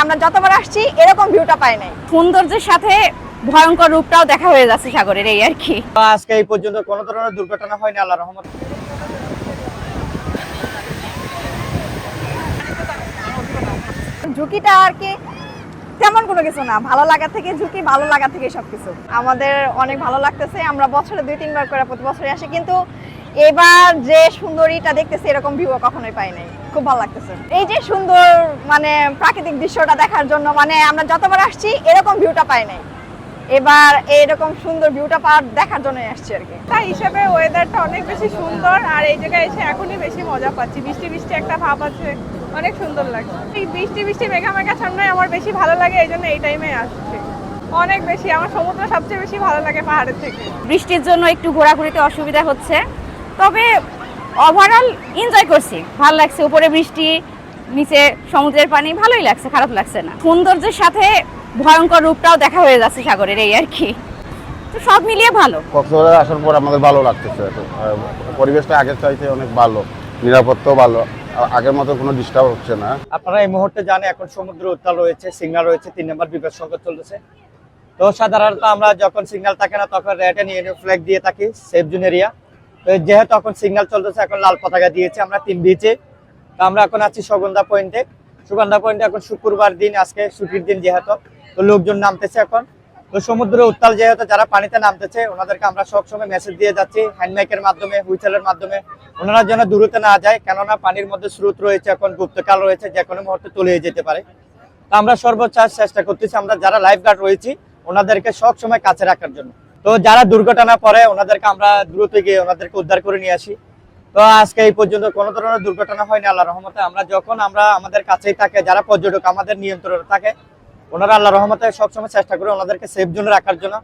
আমরা যতবার আসছি এরকম ভিউটা পাই নাই। সৌন্দর্যের সাথে ভয়ঙ্কর রূপটাও দেখা হয়ে যাচ্ছে সাগরের, এই আর কি। আজকে এই পর্যন্ত কোনো ধরনের দুর্ঘটনা হয়নি আল্লাহর রহমতে। ঝুঁকিটা আর কি তেমন কোনো কিছু না, ভালো লাগা থেকে ঝুঁকি, ভালো লাগা থেকে সবকিছু। আমাদের অনেক ভালো লাগতেছে, আমরা বছরে 2-3 বার করে প্রতি বছরই আসি, কিন্তু এবার যে সুন্দরীটা দেখতেছি এরকম ভিউ কখনোই পাই নাই। খুব ভালো লাগতেছে এই যে সুন্দর মানে প্রাকৃতিক দৃশ্যটা দেখার জন্য, মানে আমরা যতবার আসছি এরকম ভিউটা পাই নাই, এবার এরকম সুন্দর ভিউটা দেখার জন্যই আসছি আর কি। তাই হিসেবে ওয়েদারটা অনেক বেশি সুন্দর, আর এই জায়গায় এসে এখনই বেশি মজা পাচ্ছি। বৃষ্টি বৃষ্টি একটা ভাব আছে, অনেক সুন্দর লাগছে। এই বৃষ্টি বৃষ্টি মেঘা মেঘা সামনে আমার বেশি ভালো লাগে, এই জন্য এই টাইমে আসছি। অনেক বেশি আমার সমুদ্র সবচেয়ে বেশি ভালো লাগে পাহাড়ের থেকে। বৃষ্টির জন্য একটু ঘোরাঘুরিতে অসুবিধা হচ্ছে, তবে ওভারঅল এনজয় করছি, ভালো লাগছে। উপরে বৃষ্টি, নিচে সমুদ্রের পানি, ভালোই লাগছে, খারাপ লাগছে না। সৌন্দর্যের সাথে ভয়ঙ্কর রূপটাও দেখা হয়ে যাচ্ছে সাগরের, এই আর কি। তো সব মিলিয়ে ভালো। কক্সবাজারে আসার পর আমাদের ভালো লাগতেছে, পরিবেশটা আগের চাইতে অনেক ভালো, নিরাপত্তাও ভালো, আগের মতো কোনো ডিস্টার্ব হচ্ছে না। আপনারা এই মুহূর্তে জানেন এখন সমুদ্র উত্তাল রয়েছে, সিগন্যাল রয়েছে, 3 নম্বর বিপদ সংকেত চলতেছে। তো সাধারণত আমরা যখন সিগন্যাল থাকে না তখন রেড এন্ড ইয়েলো ফ্ল্যাগ দিয়ে থাকি, সেফ জোন এরিয়া। তো যেহেতু এখন সিগন্যাল চলতেছে, এখন লাল পতাকা দিয়েছে, আমরা 3 বিচে। তো আমরা এখন আছি সুগন্ধা পয়েন্টে। সুগন্ধা পয়েন্টে এখন শুক্রবার দিন, আজকে ছুটির দিন যেহেতু, তো লোকজন নামতেছে এখন। তো সমুদ্র উত্তাল যেহেতু, যারা পানিতে নামতেছে ওনাদেরকে আমরা সবসময় মেসেজ দিয়ে যাচ্ছি হ্যান্ডমাইকের মাধ্যমে, হুইসেলের মাধ্যমে, ওনারা যেন দূরতে না যায়, কেননা পানির মধ্যে স্রোত রয়েছে, এখন গুপ্তকাল রয়েছে, যে কোনো মুহূর্তে তলিয়ে যেতে পারে। তো আমরা সর্বোচ্চ চেষ্টা করতেছি, আমরা যারা লাইফ গার্ড রয়েছি ওনাদেরকে সব সময় কাছে রাখার জন্য। তো যারা দুর্ঘটনা পড়ে ওনাদেরকে আমরা দ্রুত গিয়ে ওনাদেরকে উদ্ধার করে নিয়ে আসি। তো আজকে এই পর্যন্ত কোনো ধরনের দুর্ঘটনা হয়নি আল্লাহর রহমতে। আমরা আমাদের কাছেই থাকে, যারা পর্যটক আমাদের নিয়ন্ত্রণে থাকে, ওনারা আল্লাহর রহমতে সবসময় চেষ্টা করে ওনাদেরকে সেফ জোনে রাখার জন্য।